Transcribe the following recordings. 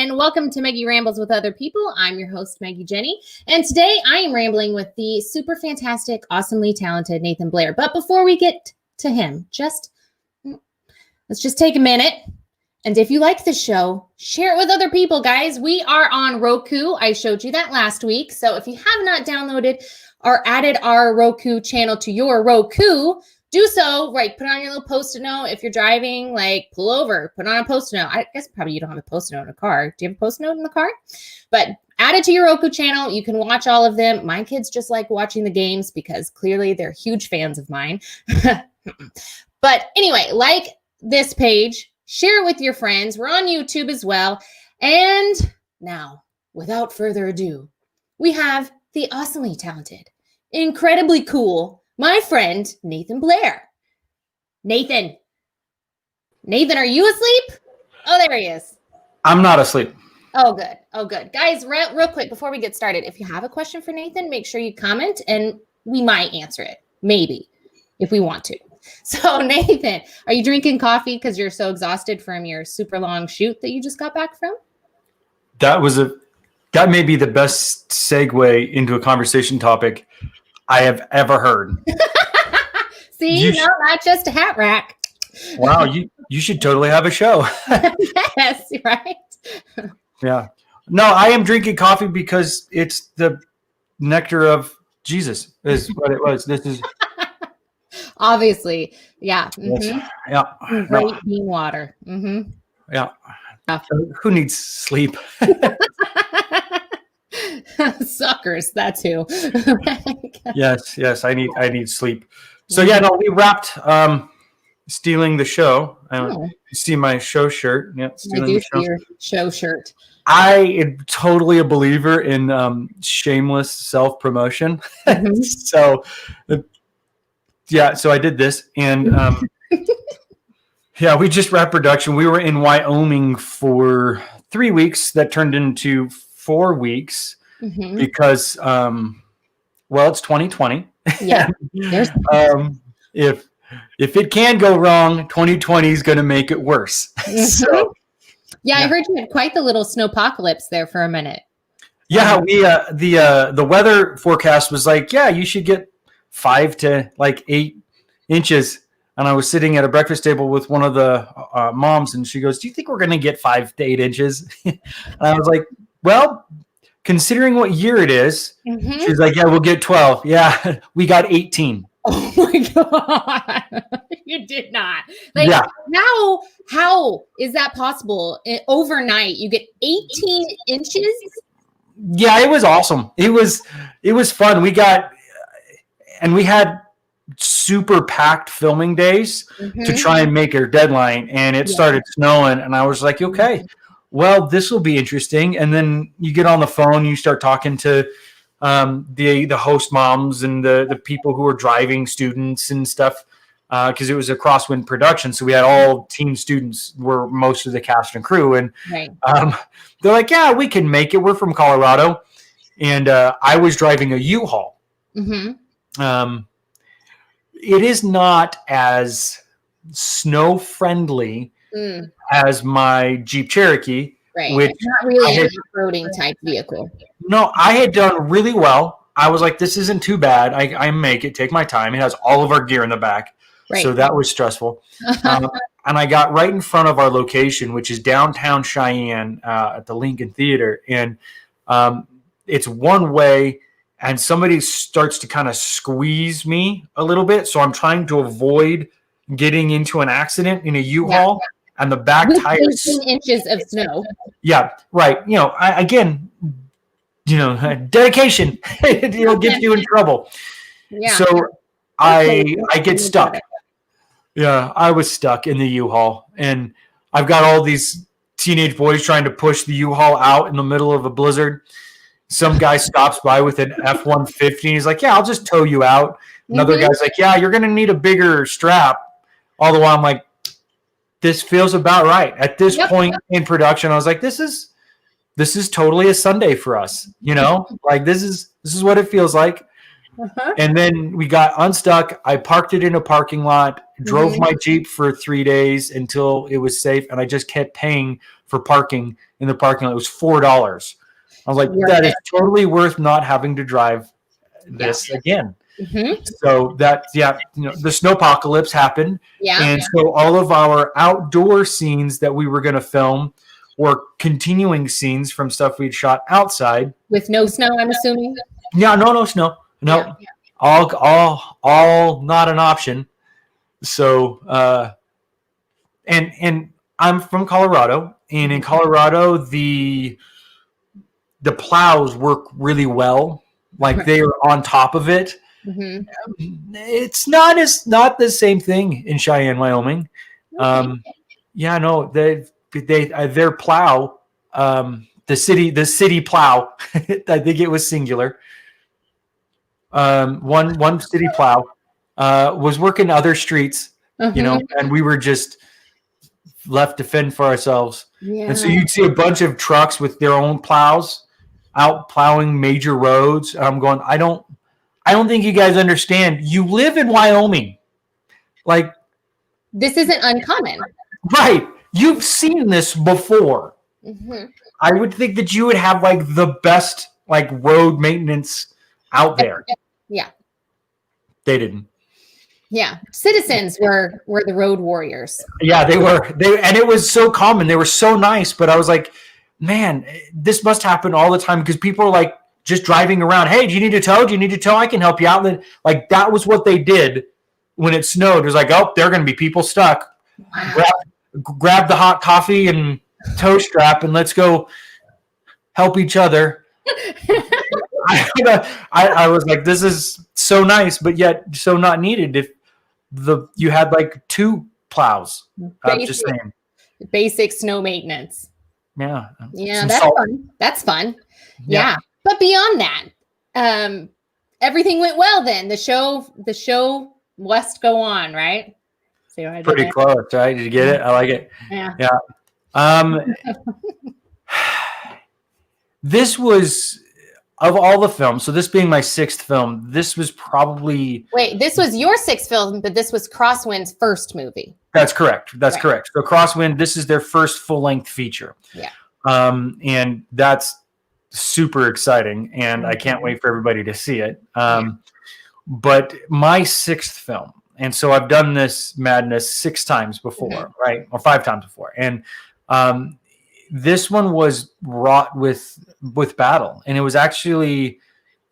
and welcome to Maggie Rambles with Other People. I'm your host, Maggie Jenny, and today I am rambling with the super fantastic, awesomely talented Nathan Blair. But before we get to him, let's just take a minute. And if you like the show, share it with other people, guys. We are on Roku. I showed you that last week. So if you have not downloaded or added our Roku channel to your Roku, do so, right? Put on your little Post-it note. If you're driving, like pull over, put on a Post-it note. I guess probably you don't have a Post-it note in a car. Do you have a Post-it note in the car? But add it to your Roku channel. You can watch all of them. My kids just like watching the games because clearly they're huge fans of mine. But anyway, like this page, share it with your friends. We're on YouTube as well. And now, without further ado, we have the awesomely talented, incredibly cool, my friend, Nathan Blair. Nathan, are you asleep? Oh, there he is. I'm not asleep. Oh, good. Guys, real quick, before we get started, if you have a question for Nathan, make sure you comment and we might answer it. Maybe, if we want to. So, Nathan, are you drinking coffee because you're so exhausted from your super long shoot that you just got back from? That may be the best segue into a conversation topic I have ever heard. See, not just a hat rack. Wow, you should totally have a show. Yes, right? Yeah. No, I am drinking coffee because it's the nectar of Jesus is what it was. This is obviously, yeah. Mm-hmm. Yeah. Great bean water. Mm-hmm. Yeah. Who needs sleep? Suckers, that's who. Yes, I need sleep. So yeah, no, we wrapped stealing the show. You see my show shirt. Yeah, I do see your show shirt. I am totally a believer in shameless self-promotion. Mm-hmm. So I did this, and we just wrapped production. We were in Wyoming for 3 weeks. That turned into 4 weeks. Mm-hmm. Because, it's 2020. Yeah. If it can go wrong, 2020 is going to make it worse. Mm-hmm. So, I heard you had quite the little snowpocalypse there for a minute. Yeah, we the weather forecast was like, you should get 5 to 8 inches. And I was sitting at a breakfast table with one of the moms, and she goes, "Do you think we're going to get 5 to 8 inches?" And I was like, "Well, considering what year it is," mm-hmm. She's like, "Yeah, we'll get 12. Yeah, we got 18. Oh my God. You did not. How is that possible? Overnight, you get 18 inches? Yeah, it was awesome. It was fun. We had super packed filming days mm-hmm. to try and make our deadline, and it started snowing, and I was like, okay. Well, this will be interesting. And then you get on the phone, you start talking to the host moms and the people who are driving students and stuff because it was a crosswind production. So we had all teen students were most of the cast and crew. And they're like, yeah, we can make it. We're from Colorado. And I was driving a U-Haul. Mm-hmm. It is not as snow-friendly as my Jeep Cherokee, right? Which not really an off-roading type vehicle. No, I had done really well. I was like, this isn't too bad. I make it, take my time. It has all of our gear in the back. Right. So that was stressful. And I got right in front of our location, which is downtown Cheyenne at the Lincoln Theater. And it's one way, and somebody starts to kind of squeeze me a little bit. So I'm trying to avoid getting into an accident in a U-Haul. Yeah. And the back tires, 18 inches of snow. Yeah, right. Dedication. Gets you in trouble. Yeah. So I get stuck. Yeah, I was stuck in the U-Haul, and I've got all these teenage boys trying to push the U-Haul out in the middle of a blizzard. Some guy stops by with an F-150. He's like, "Yeah, I'll just tow you out." Another guy's like, "Yeah, you're going to need a bigger strap." All the while, I'm like, this feels about right. At this point in production, I was like, this is totally a Sunday for us, Like this is what it feels like. Uh-huh. And then we got unstuck. I parked it in a parking lot, drove my Jeep for 3 days until it was safe. And I just kept paying for parking in the parking lot. It was $4. I was like, that is totally worth not having to drive this again. So that, the snowpocalypse happened. And so all of our outdoor scenes that we were going to film were continuing scenes from stuff we'd shot outside. With no snow, I'm assuming? Yeah, no snow. No, all not an option. So, and I'm from Colorado, and in Colorado, the plows work really well. Like they are on top of it. It's not the same thing in Cheyenne, Wyoming. Their plow, the city plow, I think it was singular. One city plow was working other streets, and we were just left to fend for ourselves. And so you'd see a bunch of trucks with their own plows out plowing major roads. I'm going, I don't think you guys understand. You live in Wyoming. Like, this isn't uncommon. Right. You've seen this before. I would think that you would have like the best like road maintenance out there. Yeah. They didn't. Yeah. Citizens were the road warriors. Yeah, they were. And it was so common. They were so nice, but I was like, man, this must happen all the time because people are like just driving around. Hey, do you need a tow? Do you need a tow? I can help you out. And then, like, that was what they did when it snowed. It was like, oh, there are going to be people stuck. Wow. Grab the hot coffee and tow strap and let's go help each other. I was like, this is so nice, but yet so not needed if you had like 2 plows. Just saying. Basic snow maintenance. Yeah. Yeah, that's fun. That's fun. Yeah. But beyond that, everything went well then. The show must go on, right? Pretty close, right? Did you get it? I like it. Yeah. This was, of all the films, so this being my 6th film, this was probably... Wait, this was your 6th film, but this was Crosswind's first movie. That's correct. That's correct. So Crosswind, this is their first full-length feature. Yeah. And that's super exciting, and I can't wait for everybody to see it. But my 6th film, and so I've done this madness 6 times before, right? Or 5 times before. And this one was wrought with battle. And it was actually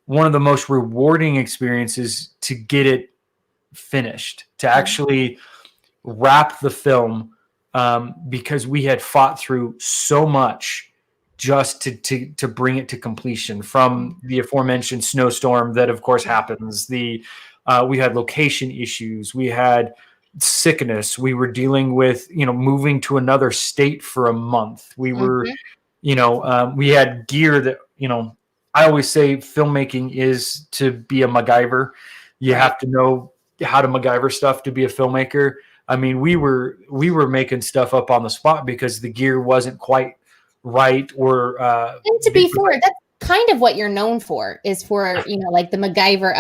one of the most rewarding experiences to get it finished, to actually wrap the film, because we had fought through so much just to bring it to completion, from the aforementioned snowstorm that of course happens. We had location issues. We had sickness. We were dealing with, moving to another state for a month. We were, we had gear that, I always say filmmaking is to be a MacGyver. You have to know how to MacGyver stuff to be a filmmaker. I mean, we were making stuff up on the spot because the gear wasn't quite right, or and to be fair, that's kind of what you're known for, is for like the MacGyver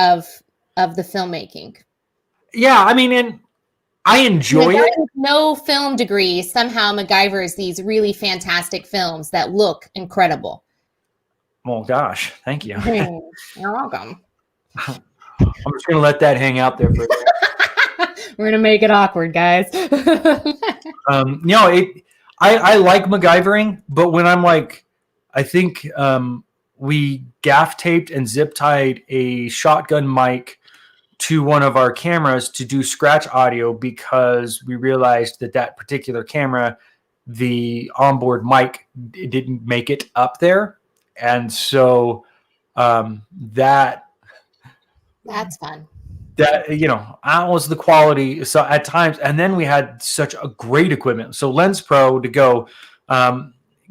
of the filmmaking. Yeah, I mean, and I enjoy it. With no film degree, somehow MacGyvers these really fantastic films that look incredible. Well, gosh, thank you. You're welcome. I'm just gonna let that hang out there for a minute. We're gonna make it awkward, guys. I like MacGyvering, but when I'm like, I think we gaff taped and zip tied a shotgun mic to one of our cameras to do scratch audio, because we realized that particular camera, the onboard mic, didn't make it up there. And so that's fun. That was the quality. So at times, and then we had such a great equipment. So Lens Pro to go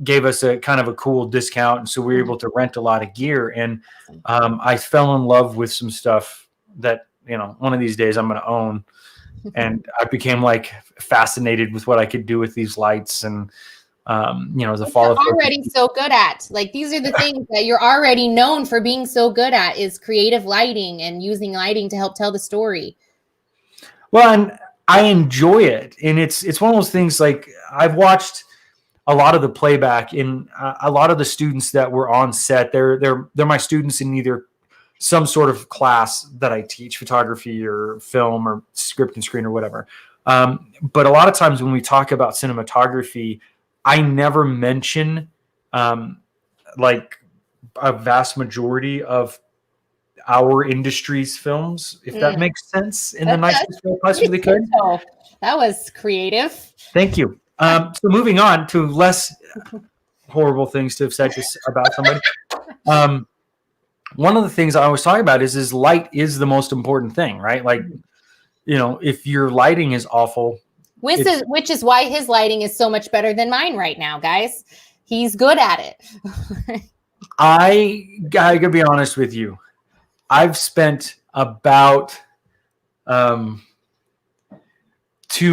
gave us a kind of a cool discount, and so we were able to rent a lot of gear. And I fell in love with some stuff that one of these days I'm going to own. And I became like fascinated with what I could do with these lights and The fall of you're already so good at. Like, these are the things that you're already known for being so good at, is creative lighting and using lighting to help tell the story. Well, and I enjoy it. And it's one of those things, like, I've watched a lot of the playback, and a lot of the students that were on set, they're my students in either some sort of class that I teach, photography or film or script and screen or whatever. But a lot of times when we talk about cinematography, I never mention like a vast majority of our industry's films, if that makes sense, in the nicest way I possibly could. That was creative. Thank you. So moving on to less horrible things to have said about somebody. One of the things I always talk about is light is the most important thing, right? Like, if your lighting is awful. Which is why his lighting is so much better than mine right now, guys. He's good at it. I gotta be honest with you. I've spent about 2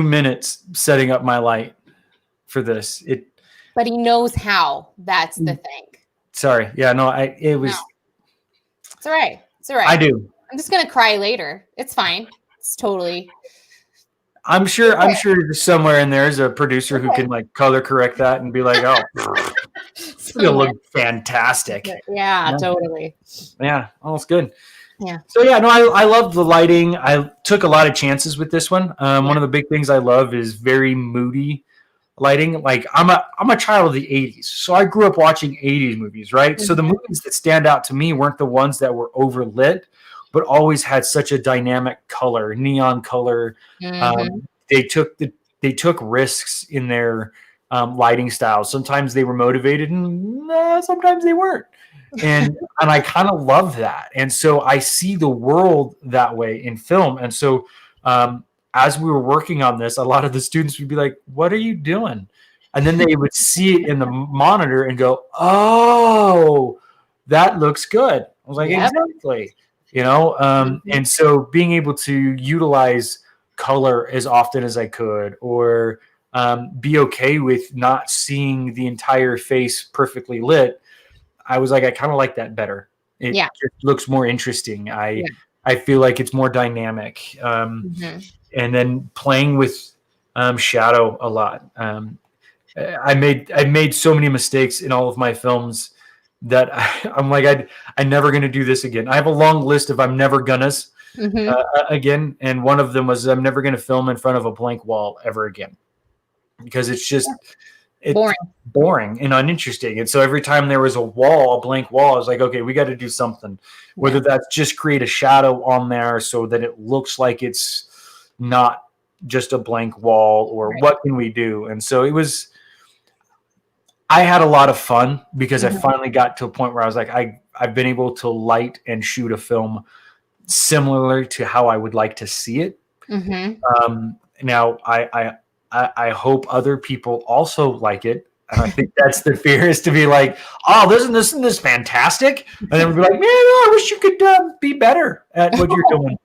minutes setting up my light for this. But he knows how. That's the thing. Sorry. Yeah, no, it was. No. It's all right. It's all right. I do. I'm just going to cry later. It's fine. It's totally. I'm sure somewhere in there is a producer who can like color correct that and be like, oh, it'll look fantastic. Yeah, totally. Yeah, it's good. Yeah. So yeah, no, I love the lighting. I took a lot of chances with this one. One of the big things I love is very moody lighting. Like, I'm a child of the 80s, so I grew up watching 80s movies, right? Mm-hmm. So the movies that stand out to me weren't the ones that were overlit, but always had such a dynamic color, neon color. Mm-hmm. They took risks in their lighting styles. Sometimes they were motivated, and sometimes they weren't. And I kind of love that. And so I see the world that way in film. And so as we were working on this, a lot of the students would be like, "What are you doing?" And then they would see it in the monitor and go, "Oh, that looks good." I was like, yep. Exactly. And so being able to utilize color as often as I could, or be okay with not seeing the entire face perfectly lit, I was like, I kind of like that better. It just looks more interesting. I feel like it's more dynamic. And then playing with shadow a lot. I made so many mistakes in all of my films that I'm like, I'm never going to do this again. I have a long list of I'm never gonna's again. And one of them was I'm never going to film in front of a blank wall ever again, because it's just boring and uninteresting. And so every time there was a blank wall, I was like, okay, we got to do something, whether that's just create a shadow on there so that it looks like it's not just a blank wall, or what can we do? And so I had a lot of fun because I finally got to a point where I was like, I've been able to light and shoot a film similar to how I would like to see it. Now I hope other people also like it. And I think that's the fear, is to be like, oh, isn't this fantastic? And then we'll be like, man, I wish you could be better at what you're doing.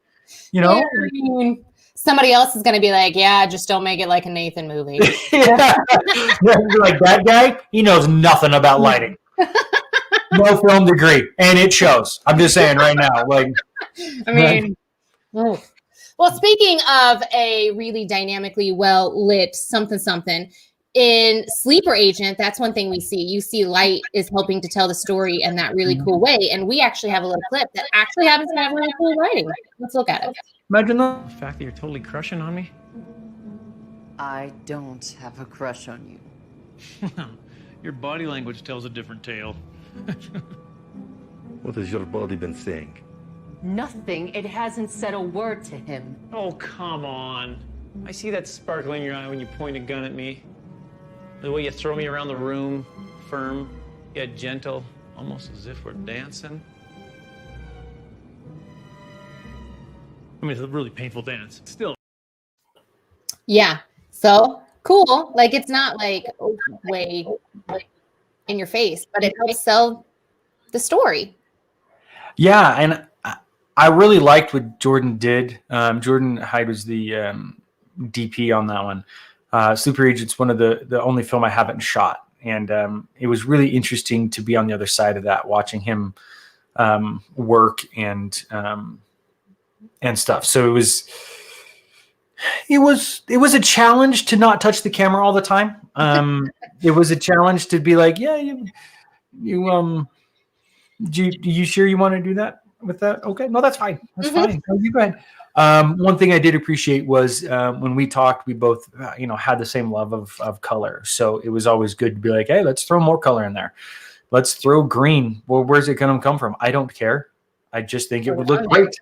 Yeah, I mean, somebody else is going to be like, yeah, just don't make it like a Nathan movie. Like, that guy, he knows nothing about lighting. No film degree, and it shows. I'm just saying right now. Like, I mean, well, speaking of a really dynamically well lit something in Sleeper Agent, that's one thing we see. You see light is helping to tell the story in that really cool way. And we actually have a little clip that actually happens to have really cool lighting. Let's look at it. Imagine the fact that you're totally crushing on me. I don't have a crush on you. Your body language tells a different tale. What has your body been saying? Nothing. It hasn't said a word to him. Oh, come on. I see that sparkle in your eye when you point a gun at me. The way you throw me around the room, firm, yet gentle, almost as if we're dancing. I mean, it's a really painful dance. Still. Yeah. So cool. Like, it's not like way like in your face, but it helps sell the story. Yeah, and I really liked what Jordan did. Jordan Hyde was the DP on that one. Sleeper Agent's one of the only film I haven't shot. And it was really interesting to be on the other side of that, watching him work and stuff. So it was a challenge to not touch the camera all the time. It was a challenge to be like, yeah, you sure you want to do that with that? Okay, no, that's fine. That's fine. No, you go ahead. One thing I did appreciate was when we talked, we both, had the same love of color. So it was always good to be like, hey, let's throw more color in there. Let's throw green. Well, where's it going to come from? I don't care. I just think it would look great.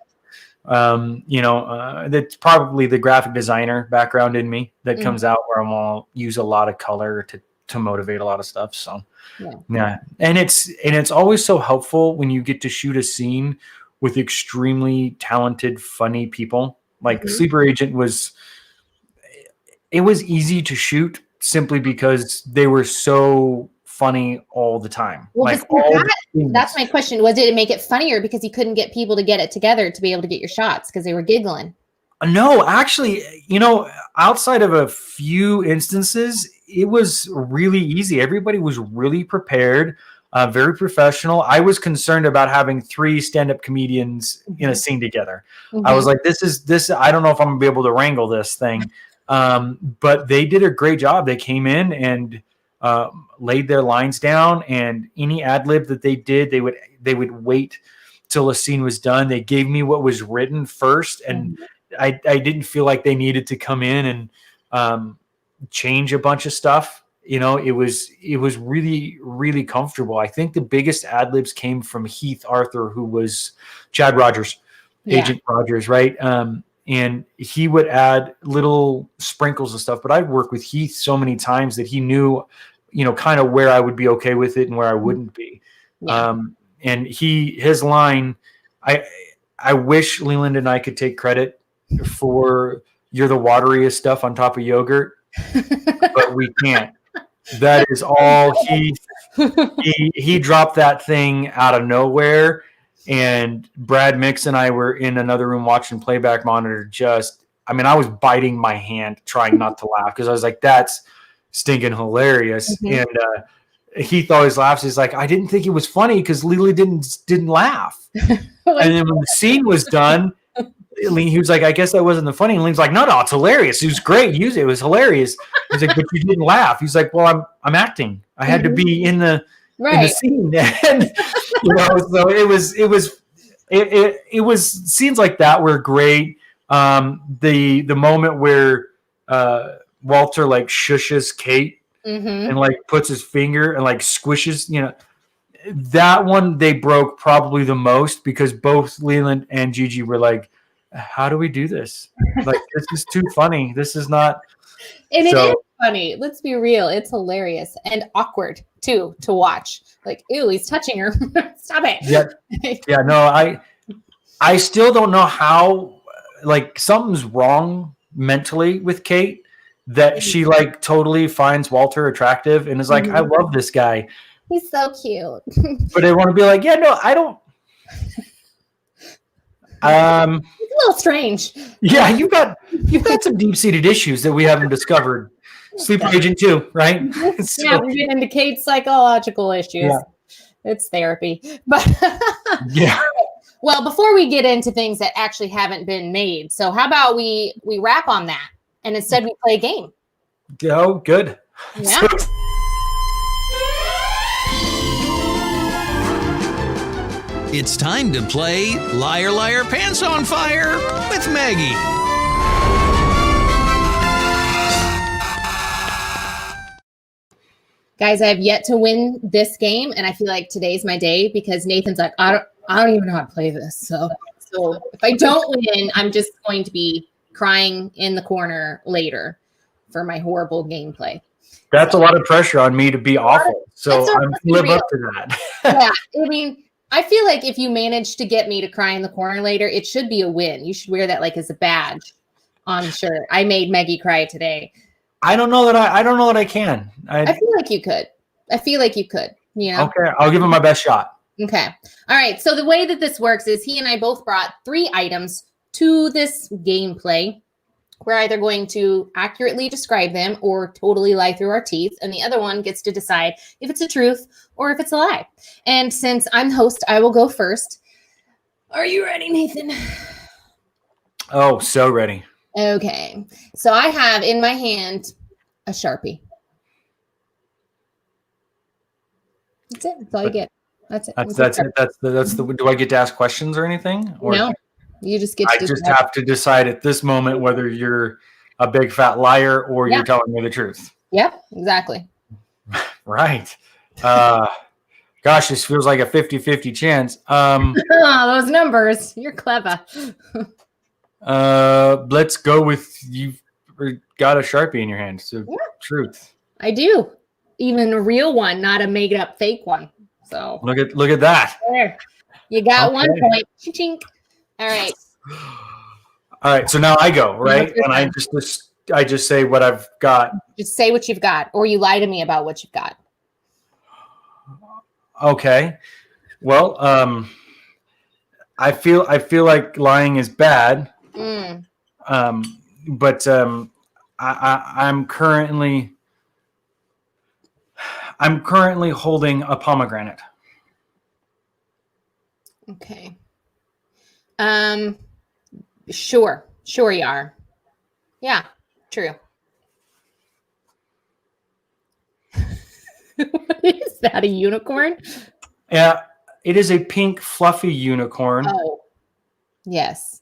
That's probably the graphic designer background in me that comes out where I'm all use a lot of color to motivate a lot of stuff. So yeah. And it's always so helpful when you get to shoot a scene with extremely talented, funny people. Like Sleeper Agent was easy to shoot simply because they were so funny all the time. Well, that's my question. Did it make it funnier because you couldn't get people to get it together to be able to get your shots because they were giggling? No, actually, outside of a few instances, it was really easy. Everybody was really prepared, very professional. I was concerned about having 3 stand-up comedians in a scene together. I was like, this. I don't know if I'm gonna be able to wrangle this thing. But they did a great job. They came in and laid their lines down, and any ad lib that they did, they would wait till a scene was done. They gave me what was written first, and I didn't feel like they needed to come in and change a bunch of stuff. It was really, really comfortable. I think the biggest ad libs came from Heath Arthur, who was Chad Rogers, Agent Rogers, right? And he would add little sprinkles of stuff, but I'd work with Heath so many times that he knew, kind of where I would be okay with it and where I wouldn't be. And his line, I wish Leland and I could take credit for "you're the wateriest stuff on top of yogurt," but we can't. That is all he dropped that thing out of nowhere. And Brad Mix and I were in another room watching playback monitor. I was biting my hand trying not to laugh because I was like, that's stinking hilarious. And Heath always laughs. He's like, I didn't think it was funny because Lily didn't laugh. And then when the scene was done, he was like, I guess that wasn't the funny. And Lean's like, no, it's hilarious. It was great. Use it. It was hilarious. He's like, but you didn't laugh. He's like, well, I'm acting. I had to be in the scene. And so it was scenes like that were great. The moment where Walter like shushes Kate and like puts his finger and like squishes, that one they broke probably the most because both Leland and Gigi were like, how do we do this? Like, this is too funny. This is not. And it is funny. Let's be real. It's hilarious and awkward too to watch. Like, ew, he's touching her. Stop it. Yeah. No, I still don't know how, like, something's wrong mentally with Kate that she like totally finds Walter attractive and is like, I love this guy. He's so cute. But I want to be like, yeah, no, I don't. It's a little strange. Yeah, you've got some deep-seated issues that we haven't discovered. Sleeper Agent 2, right? Yeah, we get into Kate's psychological issues. Yeah. It's therapy. But yeah. Well, before we get into things that actually haven't been made, so how about we wrap on that and instead we play a game? Oh, good. Yeah. It's time to play Liar, Liar, Pants on Fire with Maggie. Guys, I have yet to win this game, and I feel like today's my day because Nathan's like, I don't even know how to play this. So if I don't win, I'm just going to be crying in the corner later for my horrible gameplay. That's a lot of pressure on me to be awful. So I'm live up to that. Yeah, I mean, I feel like if you manage to get me to cry in the corner later, it should be a win. You should wear that like as a badge on shirt. I made Maggie cry today. I don't know that I can. I feel like you could. Okay, I'll give him my best shot. Okay. All right. So the way that this works is he and I both brought 3 items to this gameplay. We're either going to accurately describe them or totally lie through our teeth, and the other one gets to decide if it's a truth or if it's a lie. And since I'm the host, I will go first. Are you ready, Nathan? Oh, so ready. Okay. So I have in my hand a Sharpie. That's it. That's all you get. That's it. That's it. That's the. Do I get to ask questions or anything? Or No. You just get I to just have to decide at this moment whether you're a big fat liar or you're telling me the truth. Yep, exactly. Right. Gosh, this feels like a 50-50 chance. Those numbers. You're clever. Let's go with you've got a Sharpie in your hand. So truth. I do. Even a real one, not a made up fake one. So Look at that. there. You got 1 point. Chink. All right. All right. So now I go, right? And I just say what I've got. Just say what you've got, or you lie to me about what you've got. Okay. Well, I feel like lying is bad. But I'm currently holding a pomegranate. Okay. Sure you are. Yeah, true. What is that, a unicorn? Yeah, it is a pink fluffy unicorn. Oh, yes.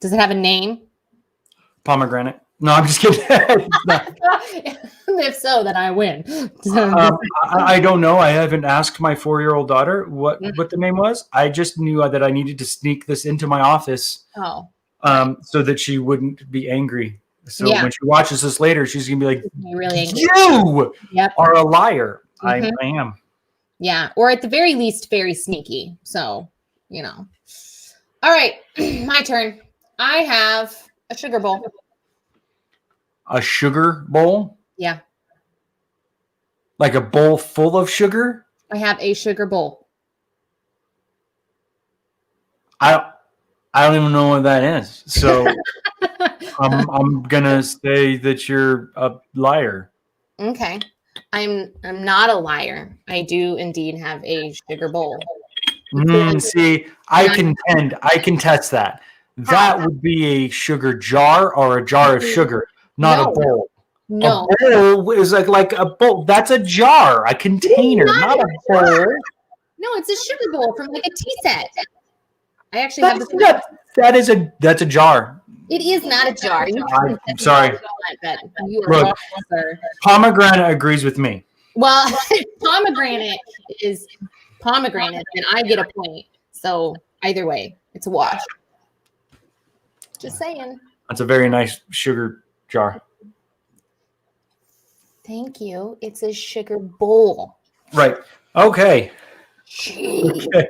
Does it have a name? Pomegranate. No, I'm just kidding. If so, then I win. I don't know. I haven't asked my 4-year-old daughter what the name was. I just knew that I needed to sneak this into my office so that she wouldn't be angry. So when she watches this later, she's going to be like, really angry. You are a liar. I am. Yeah, or at the very least, very sneaky. So, All right, my turn. I have a sugar bowl. A sugar bowl? Yeah. Like a bowl full of sugar? I have a sugar bowl. I don't even know what that is. So I'm gonna say that you're a liar. Okay. I'm not a liar. I do indeed have a sugar bowl. See, I contest that. That would be a sugar jar or a jar of sugar, not a bowl. No. A bowl is like a bowl. That's a jar, a container, not a bowl. No, it's a sugar bowl from like a tea set. I actually have the that's a jar. It is not a jar. I'm sorry. Look, pomegranate agrees with me. Well, pomegranate is pomegranate, and I get a point. So either way, it's a wash. Just saying. That's a very nice sugar jar. Thank you. It's a sugar bowl. Right. Okay. Jeez. Okay.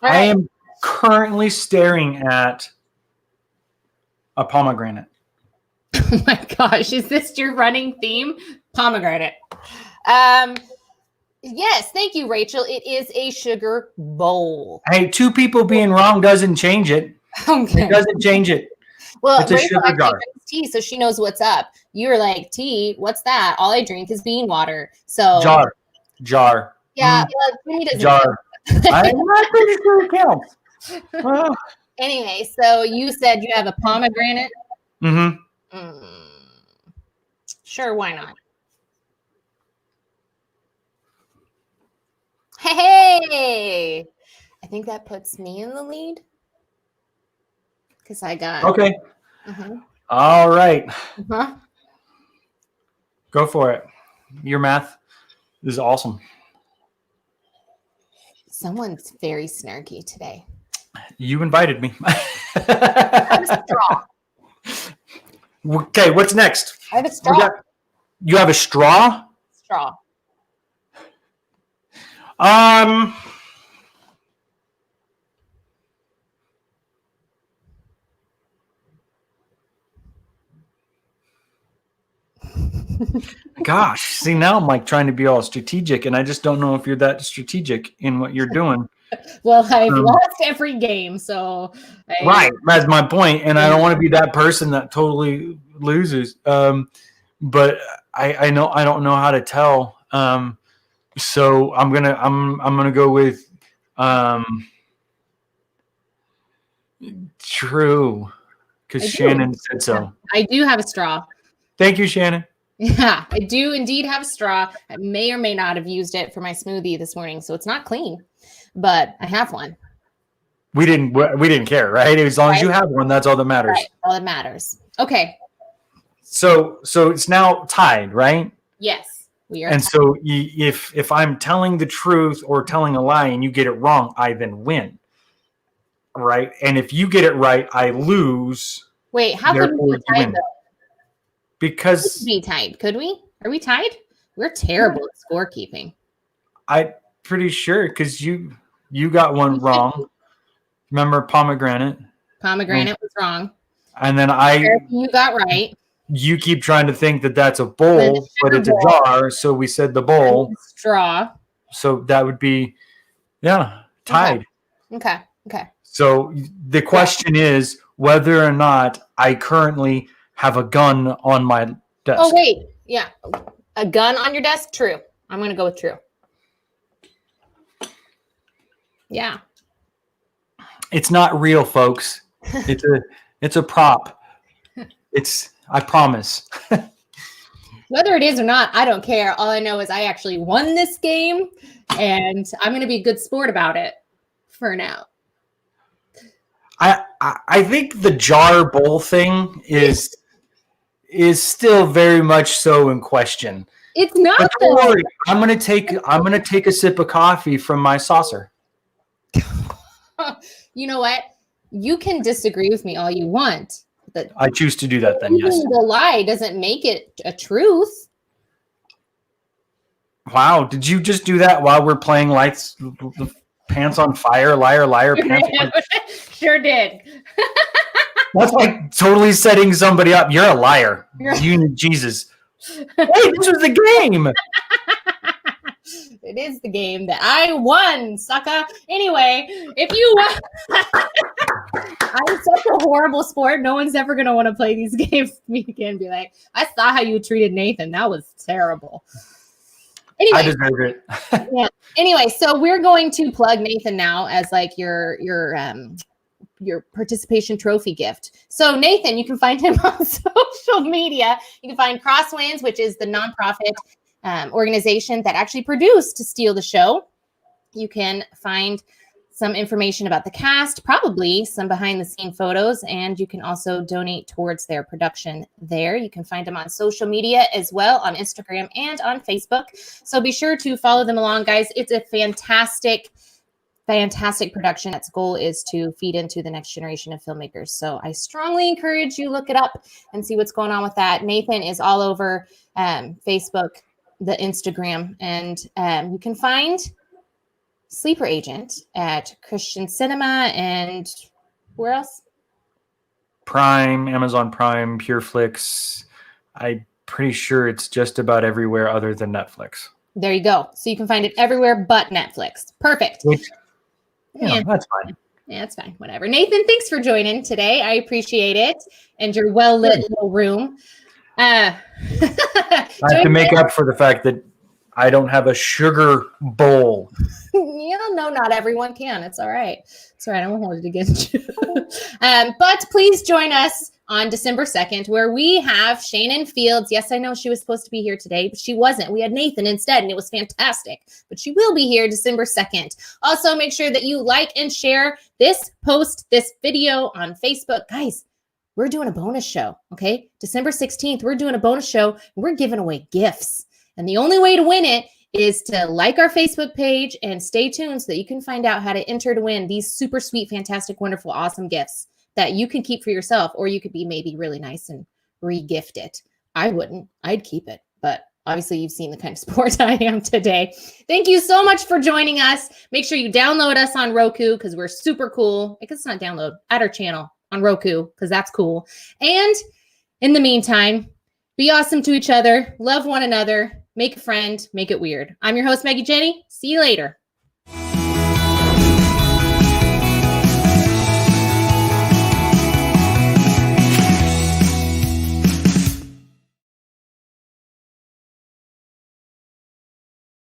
I am currently staring at a pomegranate. Oh my gosh. Is this your running theme? Pomegranate. Yes. Thank you, Rachel. It is a sugar bowl. Hey, two people being wrong doesn't change it. Okay. It doesn't change it. Well, it's a Rachel sugar jar. drinks tea, so she knows what's up. You're like, tea? What's that? All I drink is bean water. So jar. Yeah, well, Jimmy doesn't jar. I'm not pretty sure it counts. Oh. Anyway, so you said you have a pomegranate. Sure, why not? Hey, I think that puts me in the lead because I got okay. All right. Go for it. Your math is awesome. Someone's very snarky today. You invited me. I have a straw. Okay, what's next? I have a straw. You have a straw? Straw. Gosh, see, now I'm like trying to be all strategic, and I just don't know if you're that strategic in what you're doing. Well, I've lost every game, so right, that's my point, and I don't want to be that person that totally loses. But I know I don't know how to tell. So I'm gonna go with true, because Shannon said so. I do have a straw. Thank you, Shannon. Yeah, I do indeed have a straw. I may or may not have used it for my smoothie this morning, so it's not clean, but I have one. We didn't care, right? As long as you have one, that's all that matters. Right, all that matters. Okay. So it's now tied, right? Yes, we are. And so if I'm telling the truth or telling a lie and you get it wrong, I then win, right? And if you get it right, I lose. Wait, how could we be tied though? Because we could be tied. Could we? Are we tied? We're terrible at scorekeeping. I'm pretty sure, because you got one wrong. Remember pomegranate? Pomegranate was wrong. And then you got right. You keep trying to think that that's a bowl, but it's a jar. So we said the bowl. Straw. So that would be, tied. Okay. So the question is whether or not I currently have a gun on my desk. Oh, wait. Yeah. A gun on your desk? True. I'm going to go with true. Yeah. It's not real, folks. It's a prop. I promise. Whether it is or not, I don't care. All I know is I actually won this game, and I'm going to be a good sport about it for now. I think the jar bowl thing is still very much so in question. It's not. But don't worry. I'm gonna take a sip of coffee from my saucer. You know what? You can disagree with me all you want. But I choose to do that then, yes. The lie doesn't make it a truth. Wow, did you just do that while we're playing Lights, Pants on Fire, Liar, Liar, Pants on Fire? Sure did. That's like totally setting somebody up. You're a liar. You need Jesus. Hey, this was the game. It is the game that I won, sucker. Anyway, if you I'm such a horrible sport. No one's ever going to want to play these games with me again. Be like, I saw how you treated Nathan. That was terrible. Anyway, I deserve it. Yeah. Anyway, so we're going to plug Nathan now as like your participation trophy gift. So Nathan, you can find him on social media. You can find Crosswinds, which is the nonprofit organization that actually produced To Steal the Show. You can find some information about the cast, probably some behind the scene photos, and you can also donate towards their production there. You can find them on social media as well, on Instagram and on Facebook. So be sure to follow them along, guys. It's a fantastic production. Its goal is to feed into the next generation of filmmakers. So I strongly encourage you look it up and see what's going on with that. Nathan is all over Facebook, the Instagram, and you can find Sleeper Agent at Christian Cinema and where else? Prime, Amazon Prime, PureFlix. I'm pretty sure it's just about everywhere other than Netflix. There you go. So you can find it everywhere but Netflix. Perfect. Yeah, that's fine. Yeah, that's fine. Whatever. Nathan, thanks for joining today. I appreciate it. And your well-lit little room. I have to make up for the fact that I don't have a sugar bowl. No, not everyone can. It's all right. It's all right. I won't hold it against you. But please join us on December 2nd, where we have Shannon Fields. Yes, I know she was supposed to be here today, but she wasn't. We had Nathan instead, and it was fantastic. But she will be here December 2nd. Also, make sure that you like and share this video on Facebook. Guys, we're doing a bonus show, okay? December 16th, we're doing a bonus show, and we're giving away gifts. And the only way to win it is to like our Facebook page and stay tuned so that you can find out how to enter to win these super sweet, fantastic, wonderful, awesome gifts that you can keep for yourself, or you could be maybe really nice and re-gift it. I wouldn't. I'd keep it. But obviously you've seen the kind of sport I am today. Thank you so much for joining us. Make sure you download us on Roku because we're super cool. I guess it's not download. Add our channel on Roku because that's cool. And in the meantime, be awesome to each other. Love one another. Make a friend. Make it weird. I'm your host, Maggie Jenny. See you later.